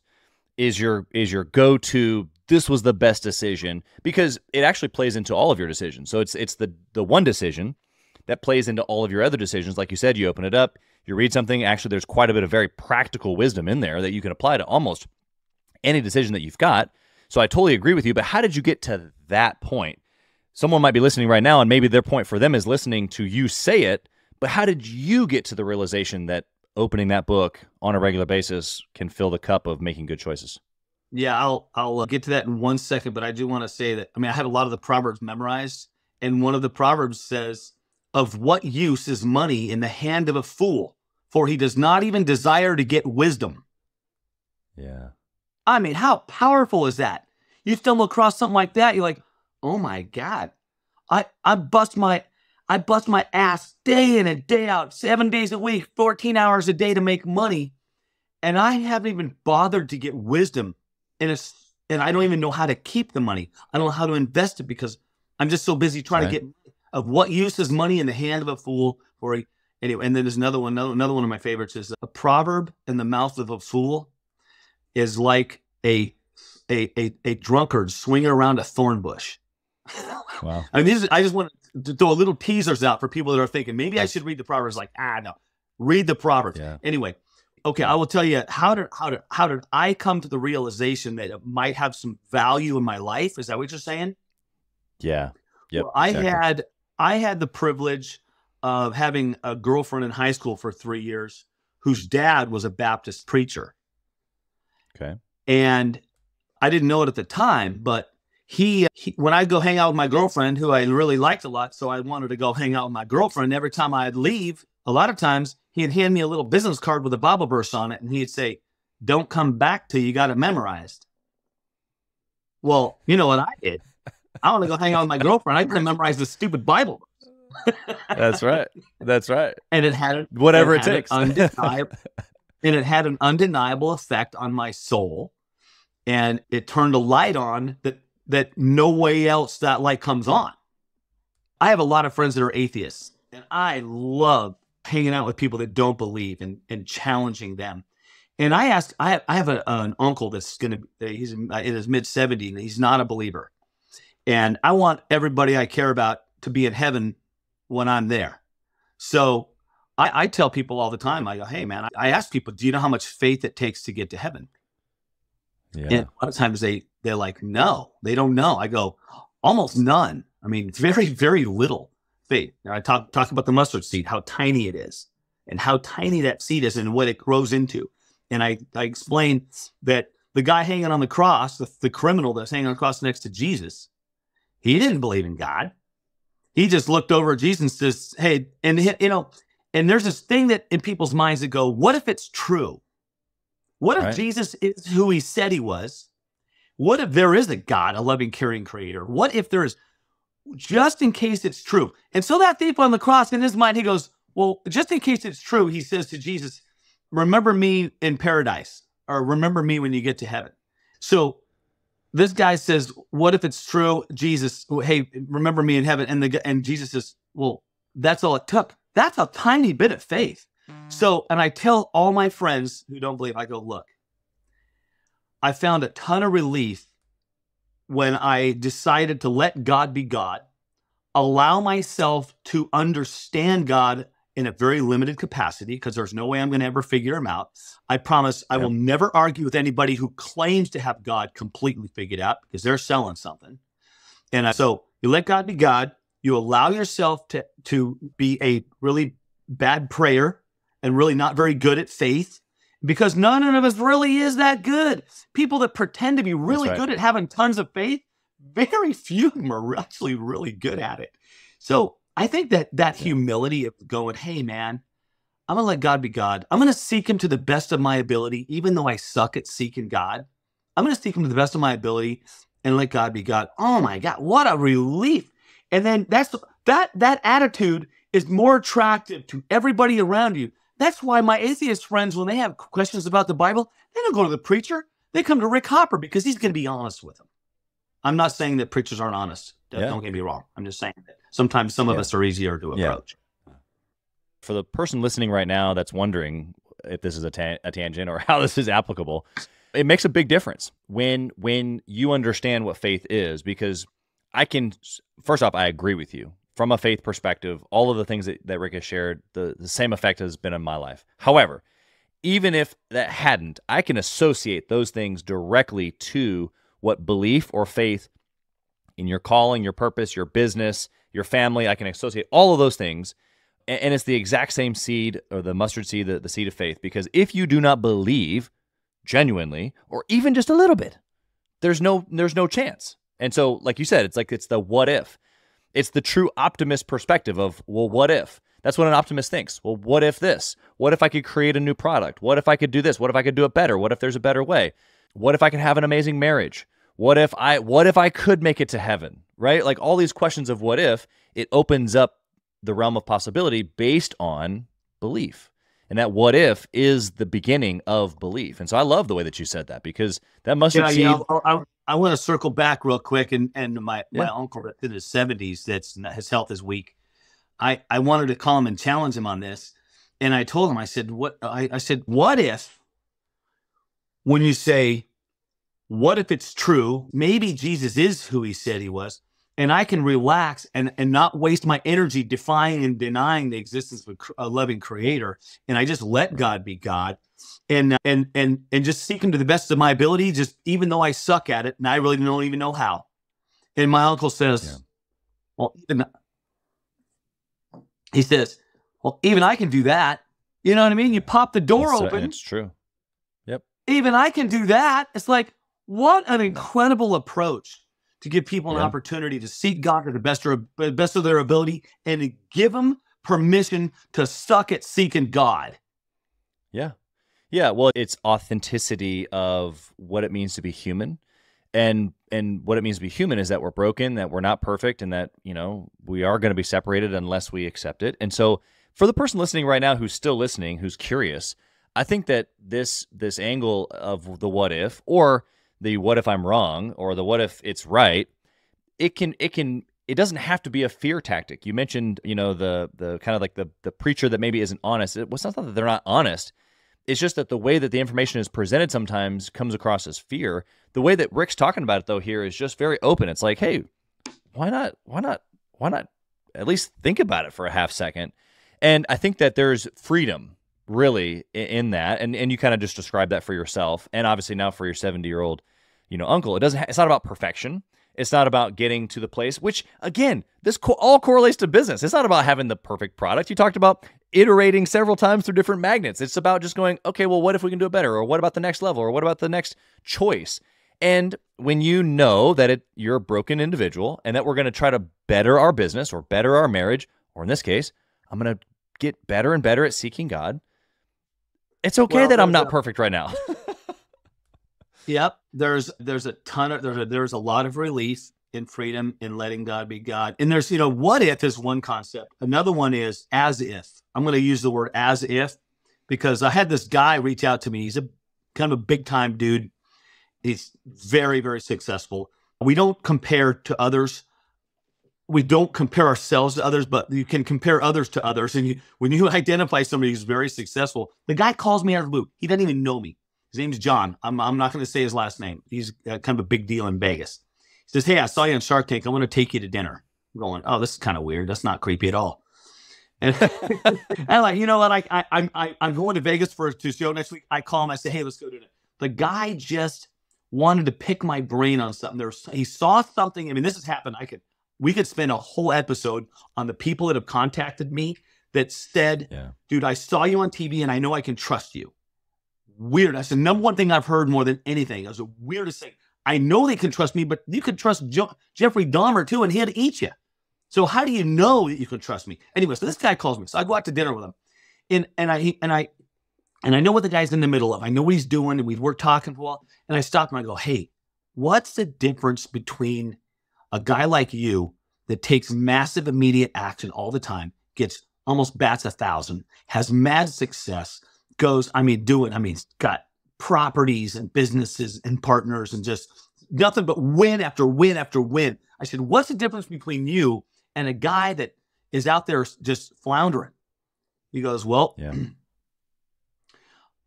is your go-to, this was the best decision? Because it actually plays into all of your decisions. So it's the one decision that plays into all of your other decisions. Like you said, you open it up, you read something. Actually, there's quite a bit of very practical wisdom in there that you can apply to almost any decision that you've got. So I totally agree with you, but how did you get to that point? Someone might be listening right now, and maybe their point for them is listening to you say it, but how did you get to the realization that opening that book on a regular basis can fill the cup of making good choices? Yeah, I'll get to that in 1 second, but I do want to say that, I have a lot of the Proverbs memorized, and one of the Proverbs says, "Of what use is money in the hand of a fool? For he does not even desire to get wisdom." Yeah. How powerful is that? You stumble across something like that, you're like, oh my God. I bust my ass day in and day out, 7 days a week, 14 hours a day to make money. And I haven't even bothered to get wisdom. And I don't even know how to keep the money. I don't know how to invest it because I'm just so busy trying to get of what use is money in the hand of a fool anyway. And then there's another one of my favorites is a proverb in the mouth of a fool is like a drunkard swinging around a thorn bush. Wow. I just want to throw a little teasers out for people that are thinking, maybe I should read the Proverbs. Like, no, read the Proverbs. Yeah. Anyway, okay, I will tell you how did I come to the realization that it might have some value in my life? Is that what you're saying? Yeah. Yep. Well, I had the privilege of having a girlfriend in high school for 3 years whose dad was a Baptist preacher. Okay. And I didn't know it at the time, but when I go hang out with my girlfriend, who I really liked a lot, so I wanted to go hang out with my girlfriend. Every time I'd leave, a lot of times he'd hand me a little business card with a Bible verse on it, and he'd say, "Don't come back till you got it memorized." Well, you know what I did? I want to go hang out with my girlfriend. I didn't memorize the stupid Bible. That's right. That's right. And it had whatever it takes. And it had an undeniable effect on my soul. And it turned a light on that no way else that light comes on. I have a lot of friends that are atheists, and I love hanging out with people that don't believe and challenging them. And I have an uncle he's in his mid-70s, and he's not a believer. And I want everybody I care about to be in heaven when I'm there. So I tell people all the time, I go, "Hey man," I ask people, "Do you know how much faith it takes to get to heaven?" Yeah. And a lot of times they're like, "No, they don't know." I go, "Almost none." I mean, very, very little faith. Now, I talk about the mustard seed, how tiny it is, and how tiny that seed is and what it grows into. And I explain that the guy hanging on the cross, the criminal that's hanging on the cross next to Jesus, he didn't believe in God. He just looked over at Jesus and says, "Hey," and and there's this thing that in people's minds that go, "What if it's true? What if Jesus is who he said he was? What if there is a God, a loving, caring creator? What if there is, just in case it's true?" And so that thief on the cross, in his mind, he goes, "Well, just in case it's true," he says to Jesus, "Remember me in paradise," or "Remember me when you get to heaven." So this guy says, "What if it's true, Jesus? Hey, remember me in heaven." And Jesus says, "Well, that's all it took." That's a tiny bit of faith. So, and I tell all my friends who don't believe, I go, "Look, I found a ton of relief when I decided to let God be God, allow myself to understand God in a very limited capacity, because there's no way I'm going to ever figure him out. I promise I will never argue with anybody who claims to have God completely figured out, because they're selling something. And so you let God be God. You allow yourself to be a really bad prayer and really not very good at faith, because none of us really is that good. People that pretend to be really good at having tons of faith, very few of them are actually really good at it. So I think that humility of going, "Hey man, I'm going to let God be God. I'm going to seek him to the best of my ability, even though I suck at seeking God. I'm going to seek him to the best of my ability and let God be God." Oh my God, what a relief. And then that attitude is more attractive to everybody around you. That's why my atheist friends, when they have questions about the Bible, they don't go to the preacher. They come to Rick Hopper, because he's going to be honest with them. I'm not saying that preachers aren't honest. Don't get me wrong. I'm just saying that sometimes some of us are easier to approach. For the person listening right now that's wondering if this is a tangent or how this is applicable, it makes a big difference when you understand what faith is, because first off, I agree with you. From a faith perspective, all of the things that Rick has shared, the same effect has been in my life. However, even if that hadn't, I can associate those things directly to what belief or faith in your calling, your purpose, your business, your family, I can associate all of those things. And it's the exact same seed, or the mustard seed, the seed of faith. Because if you do not believe genuinely, or even just a little bit, there's no chance. And so, like you said, it's the what if. It's the true optimist perspective of, well, what if? That's what an optimist thinks. Well, what if this? What if I could create a new product? What if I could do this? What if I could do it better? What if there's a better way? What if I could have an amazing marriage? What if I could make it to heaven? Right? Like all these questions of what if, it opens up the realm of possibility based on belief. And that what if is the beginning of belief. And so I love the way that you said that, because that mustard seed. I want to circle back real quick, and my uncle in his 70s, his health is weak. I wanted to call him and challenge him on this, and I told him, I said, what if, when you say, what if it's true? Maybe Jesus is who he said he was, and I can relax and not waste my energy defying and denying the existence of a loving creator, and I just let God be God. And just seek him to the best of my ability, just even though I suck at it, and I really don't even know how. And my uncle says, "Well, even I can do that." You know what I mean? You pop the door open. It's true. Yep. Even I can do that. It's like, what an incredible approach to give people an Yeah. opportunity to seek God to the best of their ability and to give them permission to suck at seeking God. Yeah. Yeah. Well, it's authenticity of what it means to be human. And what it means to be human is that we're broken, that we're not perfect, and that, we are going to be separated unless we accept it. And so for the person listening right now who's still listening, who's curious, I think that this angle of the what if, or the what if I'm wrong, or the what if it's right, it doesn't have to be a fear tactic. You mentioned, the kind of like the preacher that maybe isn't honest. It's not that they're not honest. It's just that the way that the information is presented sometimes comes across as fear. The way that Rick's talking about it, though, here is just very open. It's like, hey, why not at least think about it for a half second? And I think that there's freedom really in that. And you kind of just described that for yourself. And obviously now for your 70-year-old, uncle, it's not about perfection. It's not about getting to the place, which again, this all correlates to business. It's not about having the perfect product. You talked about iterating several times through different magnets. It's about just going, okay, well, what if we can do it better? Or what about the next level? Or what about the next choice? And when you know that you're a broken individual and that we're going to try to better our business or better our marriage, or in this case, I'm going to get better and better at seeking God. It's okay that I'm not perfect right now. Yep. There's a ton of, there's a lot of relief in freedom in letting God be God. And there's, what if is one concept. Another one is as if. I'm going to use the word as if because I had this guy reach out to me. He's a kind of a big time dude. He's very, very successful. We don't compare to others. We don't compare ourselves to others, but you can compare others to others. And when you identify somebody who's very successful, the guy calls me out of the blue. He doesn't even know me. His name's John. I'm not going to say his last name. He's kind of a big deal in Vegas. He says, hey, I saw you on Shark Tank. I want to take you to dinner. I'm going, oh, this is kind of weird. That's not creepy at all. And I'm like, you know what? I'm going to Vegas to show next week. I call him. I say, hey, let's go do it. The guy just wanted to pick my brain on something. He saw something. I mean, this has happened. We could spend a whole episode on the people that have contacted me that said, dude, I saw you on TV and I know I can trust you. Weird. That's the number one thing I've heard more than anything. It was the weirdest thing. I know they can trust me, but you could trust Jeffrey Dahmer too, and he'd eat you. So how do you know that you can trust me? Anyway, so this guy calls me. So I go out to dinner with him, and I know what the guy's in the middle of. I know what he's doing, and we're talking for a while. And I stop him. I go, hey, what's the difference between a guy like you that takes massive immediate action all the time, gets almost bats 1,000, has mad success, got properties and businesses and partners and just nothing but win after win after win. I said, what's the difference between you and a guy that is out there just floundering? He goes, well,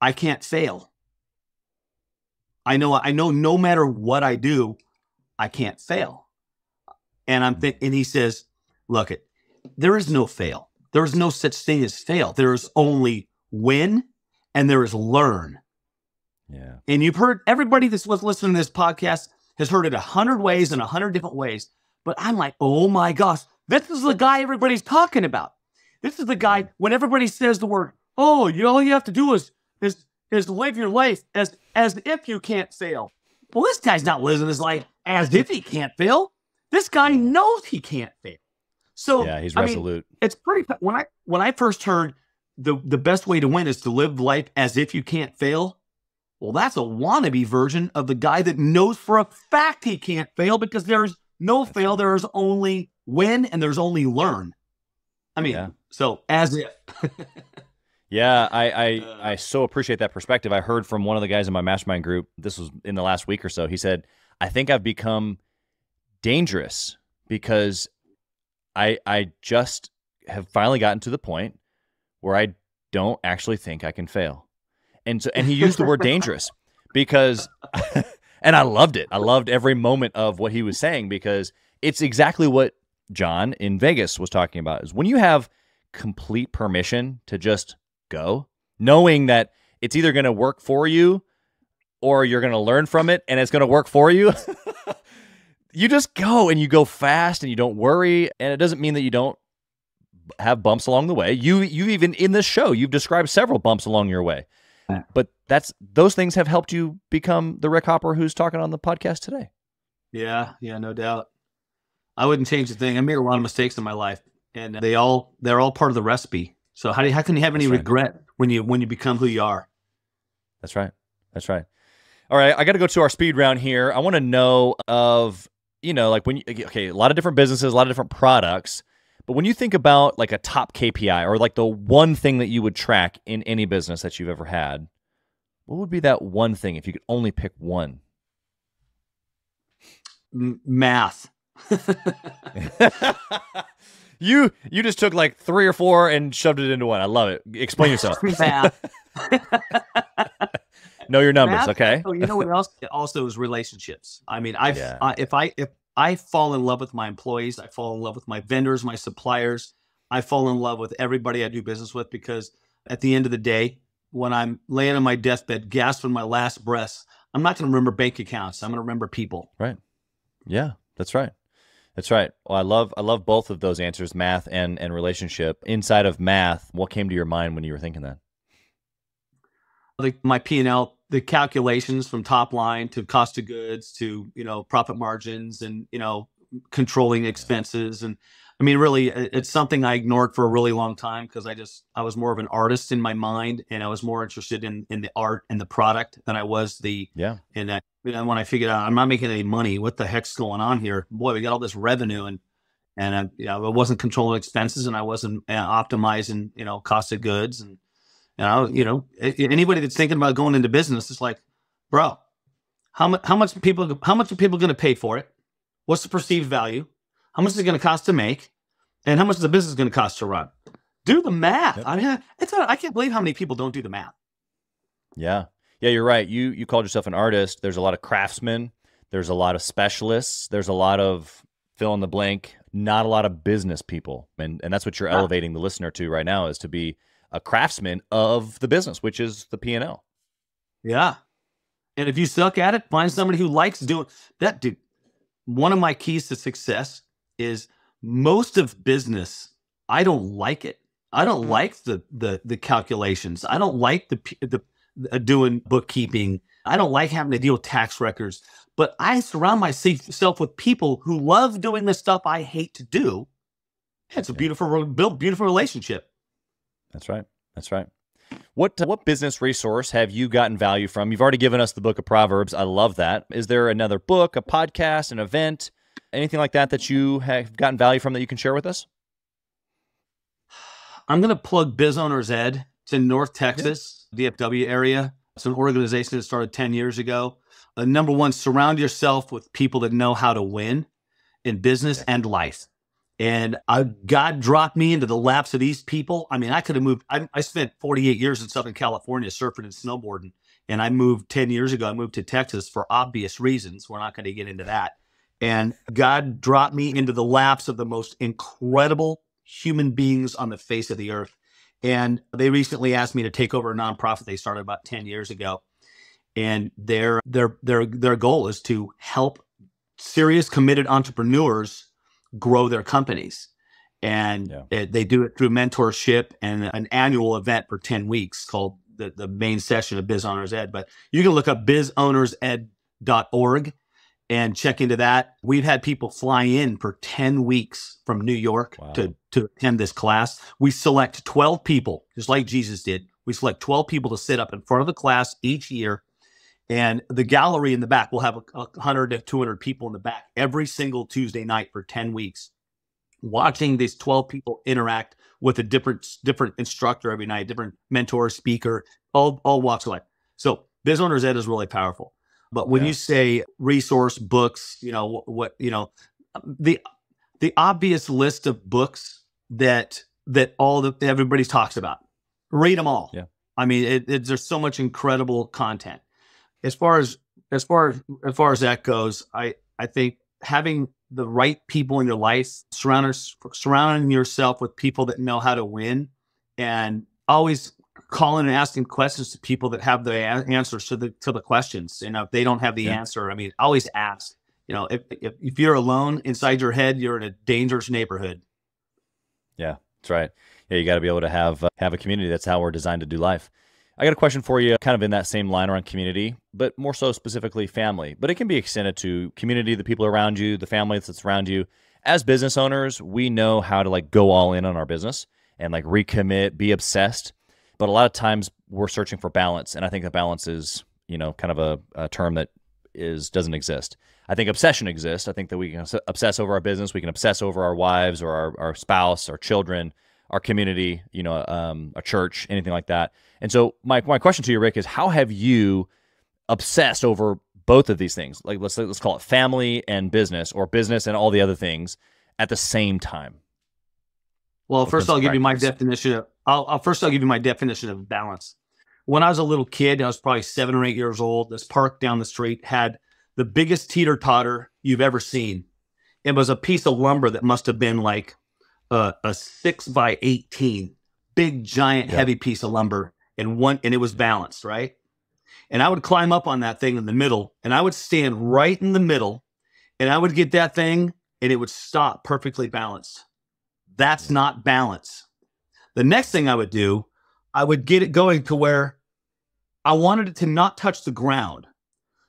I can't fail. I know no matter what I do, I can't fail. And and he says, look, there is no fail. There is no such thing as fail. There is only win and there is learn. Yeah. And you've heard, everybody that's listening to this podcast has heard it 100 ways in 100 different ways. But I'm like, oh my gosh, this is the guy everybody's talking about. This is the guy when everybody says the word, oh, all you have to do is live your life as if you can't fail. Well, this guy's not living his life as if he can't fail. This guy knows he can't fail. So yeah, he's resolute. It's pretty. When I first heard the best way to win is to live life as if you can't fail. Well, that's a wannabe version of the guy that knows for a fact he can't fail because there's no fail. There's only win and there's only learn. So as if. Yeah, I so appreciate that perspective. I heard from one of the guys in my mastermind group, this was in the last week or so, he said, I think I've become dangerous because I just have finally gotten to the point where I don't actually think I can fail. And he used the word dangerous because, and I loved it. I loved every moment of what he was saying because it's exactly what John in Vegas was talking about is when you have complete permission to just go, knowing that it's either going to work for you or you're going to learn from it and it's going to work for you. You just go and you go fast and you don't worry. And it doesn't mean that you don't have bumps along the way. You even in this show, you've described several bumps along your way. But those things have helped you become the Rick Hopper who's talking on the podcast today. Yeah, yeah, no doubt. I wouldn't change a thing. I made a lot of mistakes in my life, and they're all part of the recipe. So how can you have any That's right. regret when you become who you are? That's right. That's right. All right, I got to go to our speed round here. I want to know of, like okay, a lot of different businesses, a lot of different products, but when you think about like a top KPI or like the one thing that you would track in any business that you've ever had, what would be that one thing if you could only pick one? Math. You just took like 3 or 4 and shoved it into one. I love it. Explain yourself. Math. Know your numbers, Math. okay? Oh, you know what else? Also is relationships. I mean, Yeah. if I fall in love with my employees, I fall in love with my vendors, my suppliers, I fall in love with everybody I do business with, because at the end of the day, when I'm laying on my deathbed, gasping my last breaths, I'm not going to remember bank accounts. I'm going to remember people. Right. Yeah, that's right. That's right. Well, I love both of those answers, math and relationship. Inside of math, what came to your mind when you were thinking that? My P&L, the calculations from top line to cost of goods to, profit margins and, controlling expenses. And I mean, really, it's something I ignored for a really long time because I was more of an artist in my mind, and I was more interested in the art and the product than I was and when I figured out I'm not making any money, what the heck's going on here? Boy, we got all this revenue and I wasn't controlling expenses, and I wasn't optimizing, cost of goods. And anybody that's thinking about going into business is like, bro, how much are people going to pay for it? What's the perceived value? How much is it going to cost to make? And how much is the business going to cost to run? Do the math. Yep. I mean, I can't believe how many people don't do the math. Yeah. Yeah, you're right. You called yourself an artist. There's a lot of craftsmen. There's a lot of specialists. There's a lot of fill in the blank, not a lot of business people. And that's what you're elevating the listener to right now, is to be a craftsman of the business, which is the P&L. Yeah. And if you suck at it, find somebody who likes doing that. Dude, one of my keys to success is most of business, I don't like it. I don't like the calculations. I don't like the doing bookkeeping. I don't like having to deal with tax records. But I surround myself with people who love doing the stuff I hate to do. It's a beautiful relationship. That's right. That's right. What business resource have you gotten value from? You've already given us the book of Proverbs. I love that. Is there another book, a podcast, an event, anything like that you have gotten value from that you can share with us? I'm going to plug Biz Owners Ed. It's in North Texas, DFW area. It's an organization that started 10 years ago. Number one, surround yourself with people that know how to win in business and life. And God dropped me into the laps of these people. I mean, I could have moved. I spent 48 years in Southern California surfing and snowboarding. And I moved 10 years ago. I moved to Texas for obvious reasons. We're not going to get into that. And God dropped me into the laps of the most incredible human beings on the face of the earth. And they recently asked me to take over a nonprofit they started about 10 years ago. And their goal is to help serious, committed entrepreneurs grow their companies. And they do it through mentorship and an annual event for 10 weeks called the main session of Biz Owners Ed. But you can look up bizownersed.org and check into that. We've had people fly in for 10 weeks from New York to attend this class. We select 12 people, just like Jesus did. We select 12 people to sit up in front of the class each year. And the gallery in the back will have 100 to 200 people in the back every single Tuesday night for 10 weeks, watching these 12 people interact with a different instructor every night, different mentor, speaker, all walks of life. So Biz Owners Ed is really powerful. But when you say resource books, the obvious list of books that everybody talks about, read them all. Yeah. I mean, there's so much incredible content. As far as that goes, I think having the right people in your life, surrounding yourself with people that know how to win, and always calling and asking questions to people that have the answers to the questions. If they don't have the answer, I mean, always ask. If you're alone inside your head, you're in a dangerous neighborhood. Yeah, that's right. Yeah, you got to be able to have a community. That's how we're designed to do life. I got a question for you, kind of in that same line around community, but more so specifically family. But it can be extended to community, the people around you, the family that's around you. As business owners, we know how to like go all in on our business and like recommit, be obsessed. But a lot of times we're searching for balance. And I think that balance is, kind of a term that doesn't exist. I think obsession exists. I think that we can obsess over our business. We can obsess over our wives or our spouse, our children, our community, a church, anything like that. And so my question to you, Rick, is how have you obsessed over both of these things? Like let's call it family and business, or business and all the other things at the same time. Well, first I'll give you my definition. I'll give you my definition of balance. When I was a little kid, I was probably 7 or 8 years old. This park down the street had the biggest teeter-totter you've ever seen. It was a piece of lumber that must have been like a 6x18, big, giant, heavy piece of lumber, and it was balanced, right? And I would climb up on that thing in the middle, and I would stand right in the middle, and I would get that thing, and it would stop perfectly balanced. That's not balance. The next thing I would do, I would get it going to where I wanted it to not touch the ground.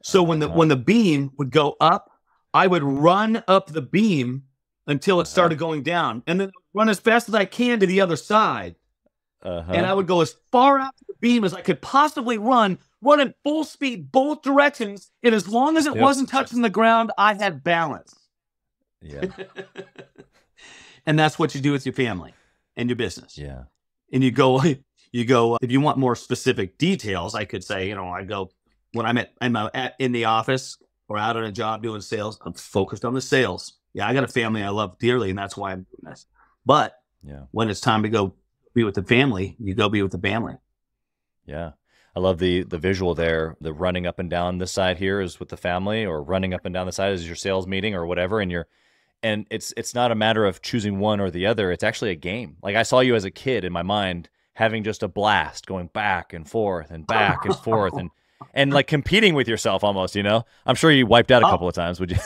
So when the beam would go up, I would run up the beam until it started going down, and then run as fast as I can to the other side. And I would go as far out to the beam as I could possibly run at full speed, both directions. And as long as it wasn't touching the ground, I had balance. Yeah. And that's what you do with your family and your business. Yeah. And you go, if you want more specific details, I could say, I go, when I'm in the office or out on a job doing sales, I'm focused on the sales. Yeah, I got a family I love dearly, and that's why I'm doing this. But when it's time to go be with the family, you go be with the family. Yeah. I love the visual there. The running up and down this side here is with the family, or running up and down the side is your sales meeting or whatever. And it's not a matter of choosing one or the other. It's actually a game. Like I saw you as a kid in my mind having just a blast going back and forth and back and forth and like competing with yourself almost, I'm sure you wiped out a couple of times, would you?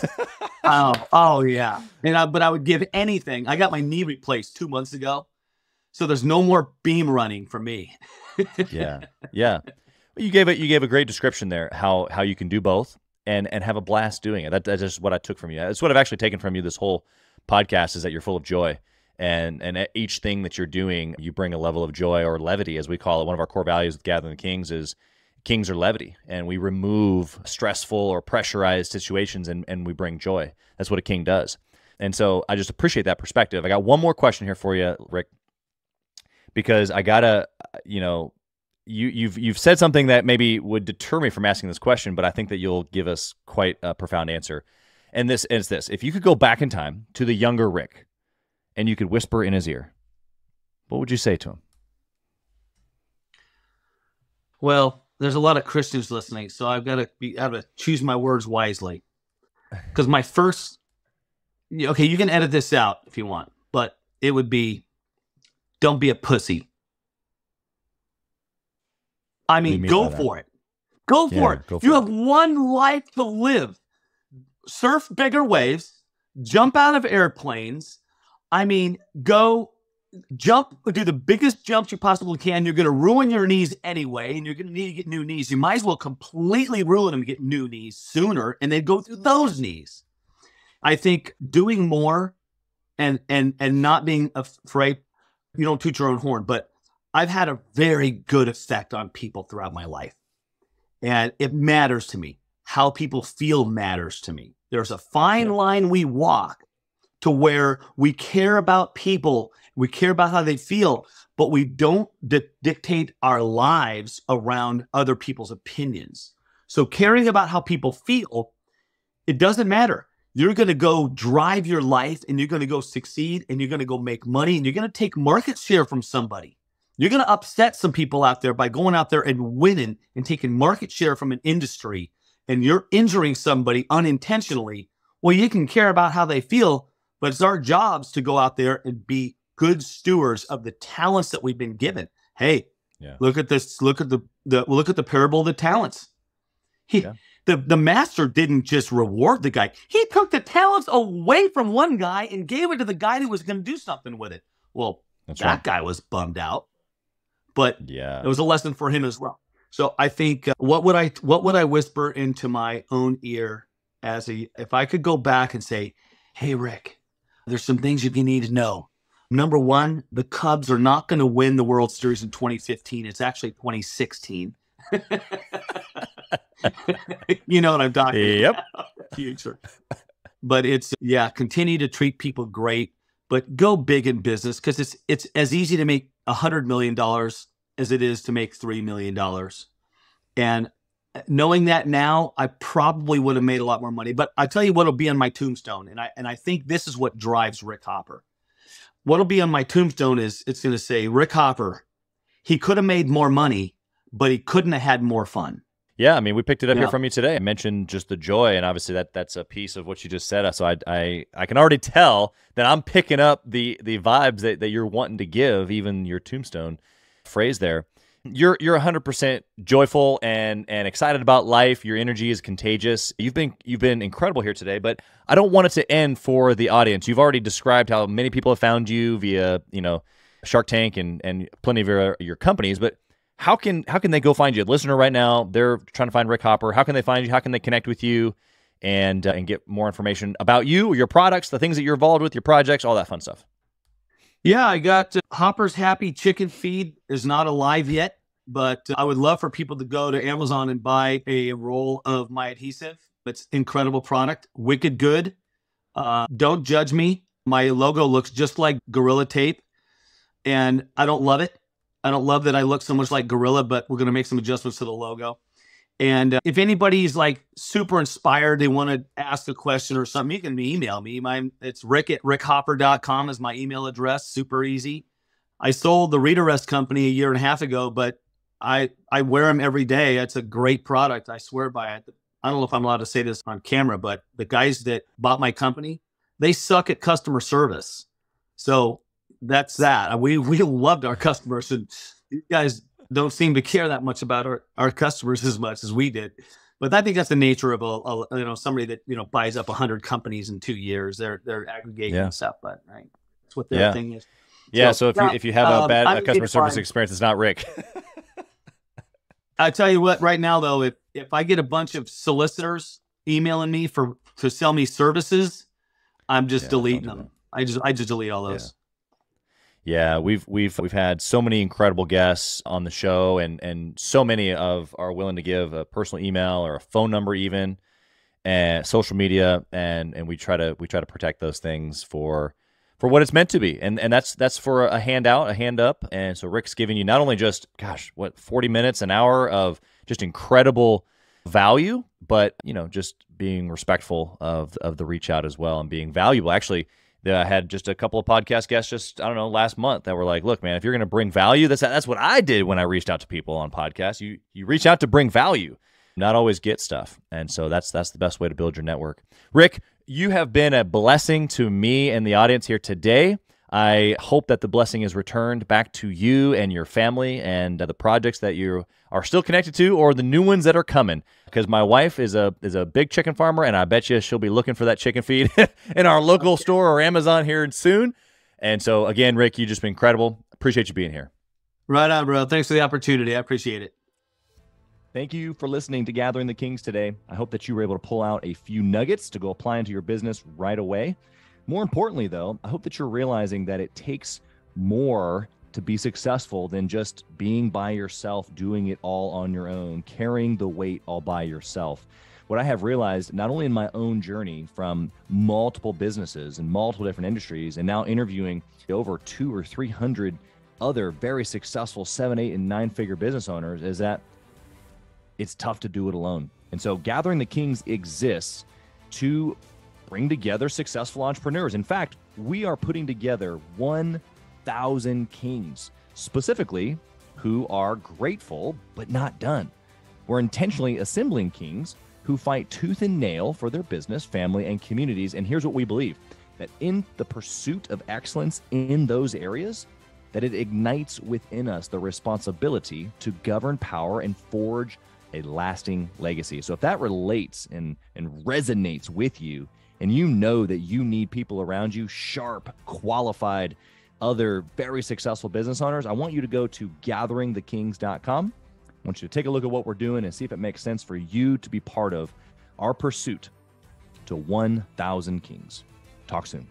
Oh yeah. But I would give anything. I got my knee replaced 2 months ago. So there's no more beam running for me. Yeah. You gave a great description there, how you can do both and have a blast doing it. That's just what I took from you. It's what I've actually taken from you this whole podcast, is that you're full of joy. And at each thing that you're doing, you bring a level of joy, or levity, as we call it. One of our core values with Gathering the Kings is kings are levity, and we remove stressful or pressurized situations and we bring joy. That's what a king does. And so I just appreciate that perspective. I got one more question here for you, Rick, because I gotta, you've said something that maybe would deter me from asking this question, but I think that you'll give us quite a profound answer. And it's this: if you could go back in time to the younger Rick, and you could whisper in his ear, what would you say to him? Well, there's a lot of Christians listening, so I've got to choose my words wisely. Because my first, you can edit this out if you want, but it would be, don't be a pussy. I mean, go for it. Go for it. You have one life to live. Surf bigger waves, jump out of airplanes. I mean, go jump, do the biggest jumps you possibly can. You're going to ruin your knees anyway, and you're going to need to get new knees. You might as well completely ruin them and get new knees sooner, and then go through those knees. I think doing more and not being afraid, you don't toot your own horn, but I've had a very good effect on people throughout my life. And it matters to me. How people feel matters to me. There's a fine line we walk to where we care about people, we care about how they feel, but we don't dictate our lives around other people's opinions. So caring about how people feel, it doesn't matter. You're going to go drive your life, and you're going to go succeed, and you're going to go make money, and you're going to take market share from somebody. You're going to upset some people out there by going out there and winning and taking market share from an industry, and you're injuring somebody unintentionally. Well, you can care about how they feel, but it's our jobs to go out there and be good stewards of the talents that we've been given. Hey, look at this. Look at the parable of the talents. The master didn't just reward the guy. He took the talents away from one guy and gave it to the guy who was going to do something with it. Well, that guy was bummed out. but Yeah. it was a lesson for him as well. So I think what would I whisper into my own ear if I could go back and say, hey, Rick, there's some things you need to know. Number one, the Cubs are not going to win the World Series in 2015. It's actually 2016. You know what I'm talking about. Future. But continue to treat people great, but go big in business, because it's as easy to make $100 million as it is to make $3 million. And knowing that now, I probably would have made a lot more money. But I tell you what'll be on my tombstone, and I think this is what drives Rick Hopper. What'll be on my tombstone is it's going to say, Rick Hopper, he could have made more money, but he couldn't have had more fun. Yeah, I mean, we picked it up here from you today. I mentioned just the joy, and obviously that's a piece of what you just said. So I can already tell that I'm picking up the vibes that you're wanting to give, even your tombstone phrase there. You're 100% joyful and excited about life. Your energy is contagious. You've been incredible here today, but I don't want it to end for the audience. You've already described how many people have found you via, Shark Tank and plenty of your companies, but how can they go find you? A listener right now, they're trying to find Rick Hopper. How can they find you? How can they connect with you and get more information about you, your products, the things that you're involved with, your projects, all that fun stuff? Yeah, I got Hopper's Happy Chicken Feed is not alive yet, but I would love for people to go to Amazon and buy a roll of my adhesive. It's incredible product, wicked good. Don't judge me. My logo looks just like Gorilla Tape, and I don't love it. I don't love that I look so much like Gorilla, but we're going to make some adjustments to the logo. And if anybody's like super inspired, they want to ask a question or something, you can email me. It's rick@rickhopper.com is my email address. Super easy. I sold the Rita Rest company a year and a half ago, but I wear them every day. It's a great product. I swear by it. I don't know if I'm allowed to say this on camera, but the guys that bought my company, they suck at customer service. So that's that. We loved our customers, and you guys don't seem to care that much about our customers as much as we did. But I think that's the nature of somebody that buys up 100 companies in 2 years. They're aggregating stuff, but right, that's what their thing is. Yeah. So if you have a bad customer service experience, it's not Rick. I tell you what, right now though, if I get a bunch of solicitors emailing me to sell me services, I'm just deleting them. I just delete all those. Yeah, we've had so many incredible guests on the show, and so many are willing to give a personal email or a phone number, even, and social media, and we try to protect those things for what it's meant to be, and that's for a hand out, a hand up. And so Rick's giving you not only just 40 minutes, an hour of just incredible value, but just being respectful of the reach out as well, and being valuable. Actually, I had just a couple of podcast guests just, last month that were like, look, man, if you're going to bring value, that's what I did when I reached out to people on podcasts. You reach out to bring value, not always get stuff. And so that's the best way to build your network. Rick, you have been a blessing to me and the audience here today. I hope that the blessing is returned back to you and your family and the projects that you are still connected to, or the new ones that are coming. Because my wife is a big chicken farmer, and I bet you she'll be looking for that chicken feed in our local store or Amazon here soon. And so again, Rick, you've just been incredible. Appreciate you being here. Right on, bro. Thanks for the opportunity. I appreciate it. Thank you for listening to Gathering the Kings today. I hope that you were able to pull out a few nuggets to go apply into your business right away. More importantly, though, I hope that you're realizing that it takes more to be successful than just being by yourself, doing it all on your own, carrying the weight all by yourself. What I have realized, not only in my own journey from multiple businesses and multiple different industries, and now interviewing over 200 or 300 other very successful 7, 8, and 9-figure business owners, is that it's tough to do it alone. And so Gathering the Kings exists to bring together successful entrepreneurs. In fact, we are putting together 1,000 kings, specifically who are grateful but not done. We're intentionally assembling kings who fight tooth and nail for their business, family, and communities. And here's what we believe, that in the pursuit of excellence in those areas, that it ignites within us the responsibility to govern power and forge a lasting legacy. So if that relates and resonates with you, and you know that you need people around you, sharp, qualified, other very successful business owners, I want you to go to gatheringthekings.com. I want you to take a look at what we're doing and see if it makes sense for you to be part of our pursuit to 1,000 kings. Talk soon.